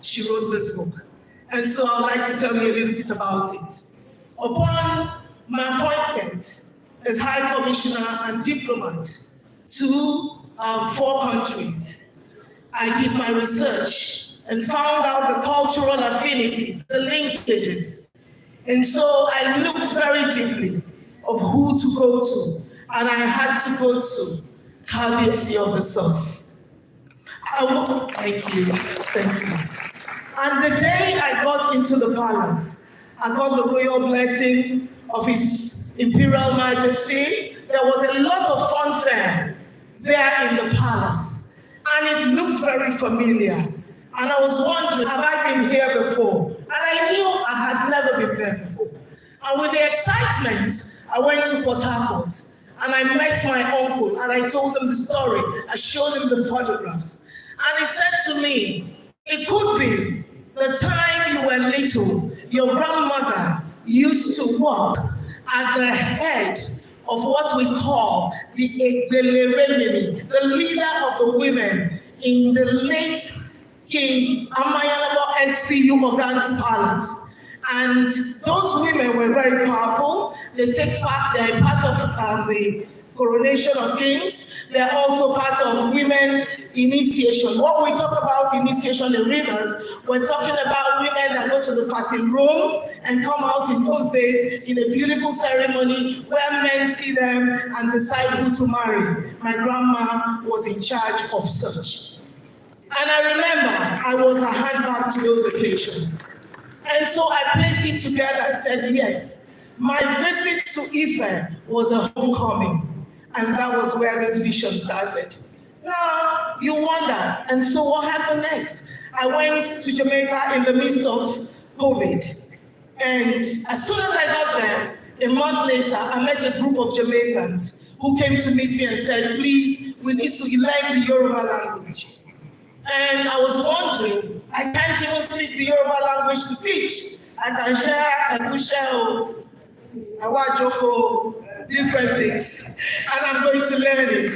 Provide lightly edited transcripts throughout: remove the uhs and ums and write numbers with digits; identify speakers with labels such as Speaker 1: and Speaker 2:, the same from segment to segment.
Speaker 1: she wrote this book. And so I'd like to tell you a little bit about it. Upon my appointment as High Commissioner and diplomat to 4 countries, I did my research and found out the cultural affinities, the linkages. And so I looked very deeply of who to go to, and I had to go to Kabiyesi of the Source. Thank you. And the day I got into the palace, I got the royal blessing of His Imperial Majesty. There was a lot of fanfare there in the palace, and it looked very familiar. And I was wondering, have I been here before? And I knew I had never been there before. And with the excitement, I went to Port Harcourt, and I met my uncle, and I told him the story. I showed him the photographs. And he said to me, it could be the time you were little, your grandmother used to work as the head of what we call the Egbele, the leader of the women in the late King Amayalabo SPU Morgan's palace. And those women were very powerful. They're part of the coronation of kings. They're also part of women initiation. What we talk about initiation in rivers, we're talking about women that go to the fatting room and come out in those days in a beautiful ceremony where men see them and decide who to marry. My grandma was in charge of such. And I remember I was a handbag to those occasions. And so I placed it together and said, yes, my visit to Ife was a homecoming. And that was where this vision started. Now, you wonder, and so what happened next? I went to Jamaica in the midst of COVID. And as soon as I got there, a month later, I met a group of Jamaicans who came to meet me and said, please, we need to learn the Yoruba language. And I was wondering, I can't even speak the Yoruba language to teach. I can share Egusheo, Awajoko, different things. And I'm going to learn it.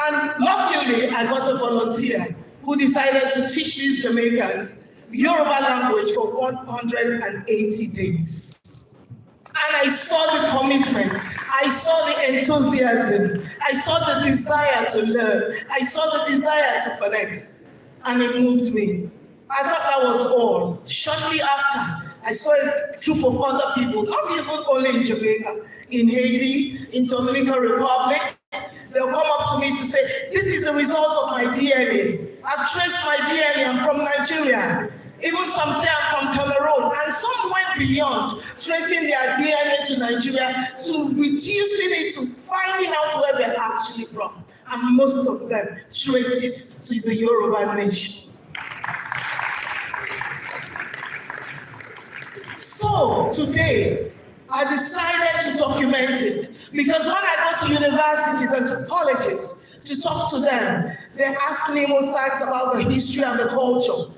Speaker 1: And luckily, I got a volunteer who decided to teach these Jamaicans Yoruba language for 180 days. And I saw the commitment, I saw the enthusiasm, I saw the desire to learn, I saw the desire to connect. And it moved me. I thought that was all. Shortly after, I saw a troop of other people, not even only in Jamaica, in Haiti, in Dominican Republic. They'll come up to me to say, this is the result of my DNA. I've traced my DNA, I'm from Nigeria. Even some say I'm from Cameroon. And some went beyond tracing their DNA to Nigeria to reducing it to finding out where they're actually from. And most of them traced it to the Yoruba nation. So today, I decided to document it because when I go to universities and to colleges to talk to them, they ask me most times about the history and the culture.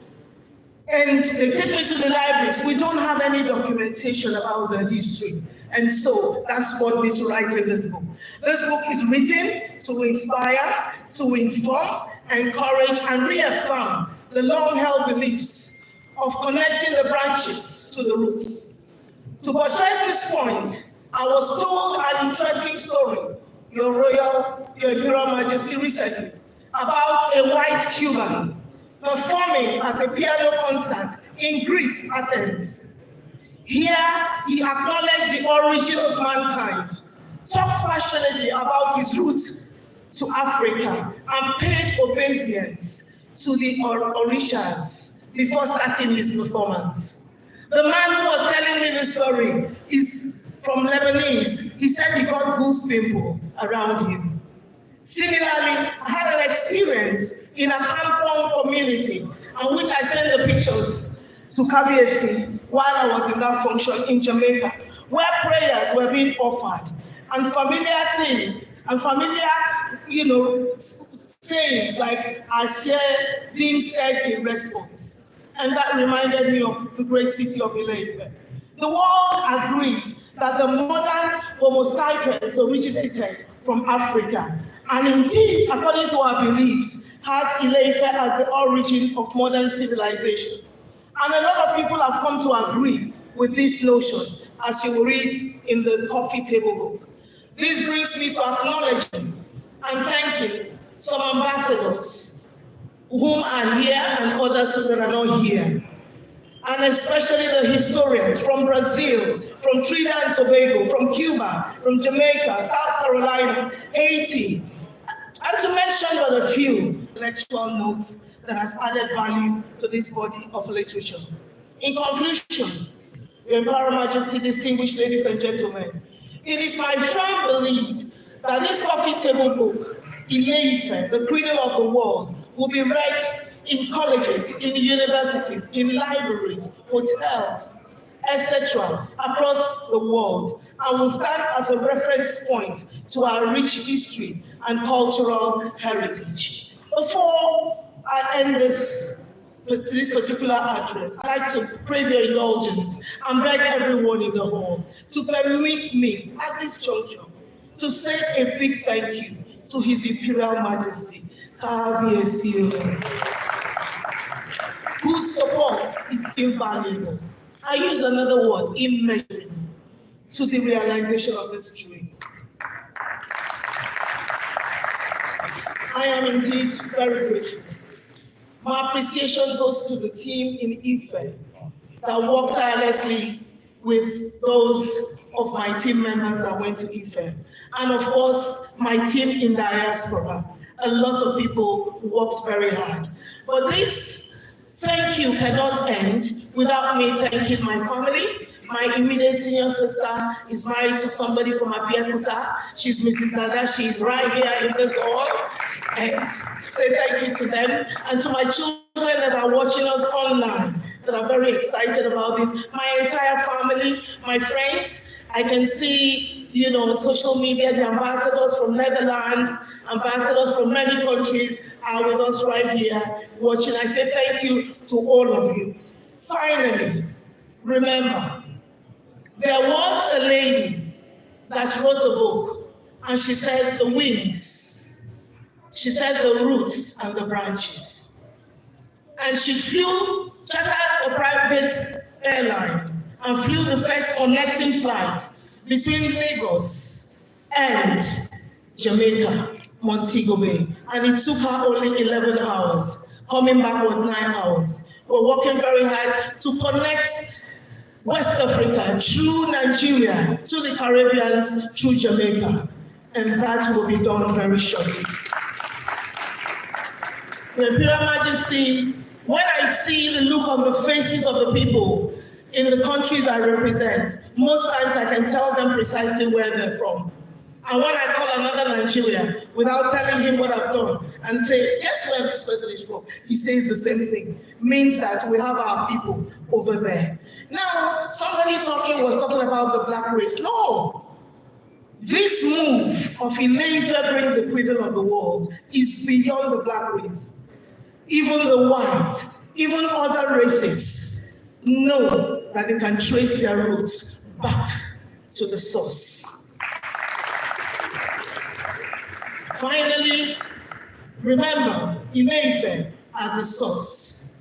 Speaker 1: And they take me to the libraries. We don't have any documentation about the history. And so that's what me to write in this book. This book is written to inspire, to inform, encourage, and reaffirm the long-held beliefs of connecting the branches to the roots. To buttress this point, I was told an interesting story, Your Imperial Majesty recently, about a white Cuban performing at a piano concert in Greece, Athens. Here, he acknowledged the origin of mankind, talked passionately about his roots to Africa, and paid obeisance to the Orishas before starting his performance. The man who was telling me this story is from Lebanese. He said he got goose pimple around him. Similarly, I had an experience in a Kampong community on which I sent the pictures to Kabiyesi while I was in that function in Jamaica, where prayers were being offered and familiar things and familiar, sayings like "Ashe" being said in response. And that reminded me of the great city of Ile-Ife. The world agrees that the modern Homo sapiens originated from Africa. And indeed, according to our beliefs, has Ile-Ife as the origin of modern civilization. And a lot of people have come to agree with this notion, as you will read in the coffee table book. This brings me to acknowledging and thanking some ambassadors whom are here and others who are not here. And especially the historians from Brazil, from Trinidad and Tobago, from Cuba, from Jamaica, South Carolina, Haiti, and to mention but a few intellectual notes that has added value to this body of literature. In conclusion, Your Imperial Majesty, distinguished ladies and gentlemen, it is my firm belief that this coffee table book, Ile-Ife, the cradle of the world, will be read in colleges, in universities, in libraries, hotels, etc., across the world, and will stand as a reference point to our rich history and cultural heritage. Before I end this particular address, I'd like to pray your indulgence and beg everyone in the hall to permit me at this juncture to say a big thank you to His Imperial Majesty, whose support is invaluable. I use another word, immeasurable, to the realization of this dream. I am indeed very grateful. My appreciation goes to the team in Ife that worked tirelessly with those of my team members that went to Ife. And of course, my team in diaspora. A lot of people worked very hard. But this thank you cannot end without me thanking my family. My immediate senior sister is married to somebody from Abeokuta. She's Mrs. Dada. She's right here in this hall. And to say thank you to them. And to my children that are watching us online, that are very excited about this. My entire family, my friends. I can see, on social media, the ambassadors from Netherlands, ambassadors from many countries are with us right here watching. I say thank you to all of you. Finally, remember, there was a lady that wrote a book, and she said the wings, she said the roots and the branches. And she chartered a private airline and flew the first connecting flight between Lagos and Jamaica, Montego Bay. And it took her only 11 hours, coming back with 9 hours. We're working very hard to connect West Africa through Nigeria to the Caribbeans through Jamaica. And that will be done very shortly. Your Imperial Majesty, when I see the look on the faces of the people in the countries I represent, most times I can tell them precisely where they're from. And when I call another Nigerian without telling him what I've done and say, guess where this person is from? He says the same thing. Means that we have our people over there. Now, somebody was talking about the black race. No. This move of Ile-Ife bring the cradle of the world is beyond the black race. Even the white, even other races know that they can trace their roots back to the source. Finally, remember, Ile-Ife as a source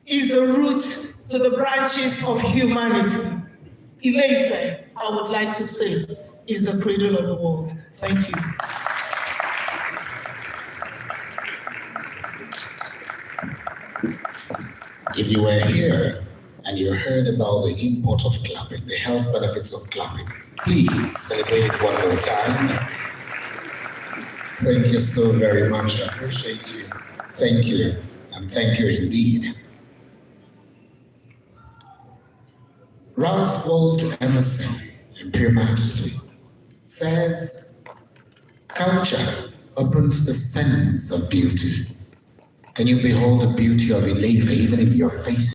Speaker 1: is the root to the branches of humanity. Ile-Ife, I would like to say, is the cradle of the world. Thank you.
Speaker 2: If you were here and you heard about the import of clapping, the health benefits of clapping, please celebrate it one more time. Thank you so very much. I appreciate you. Thank you, and thank you indeed. Ralph Waldo Emerson, Imperial Majesty, says, culture opens the sense of beauty. Can you behold the beauty of Ile-Ife even in your face?